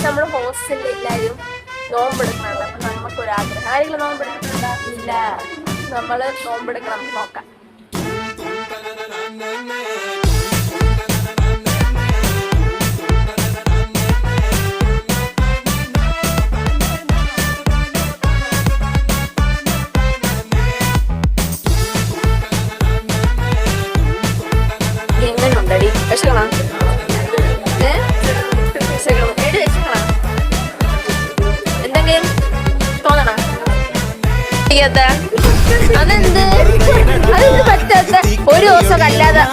നമ്മള് ഹോസ്റ്റലിൽ എല്ലാവരും നോമ്പെടുക്കുന്നുണ്ട്. അപ്പൊ നമുക്കൊരാഗ്രഹം, ആരെങ്കിലും നോമ്പെടുക്കുന്നുണ്ടോ? ഇല്ല. നമ്മള് നോമ്പെടുക്കണം, നോക്കാം. എങ്ങനെയുണ്ടടി? വിശക്കണം എന്തെങ്കിലും തോന്നണം? അതെന്ത് പറ്റാത്ത ഒരു ദിവസം അല്ലാതെ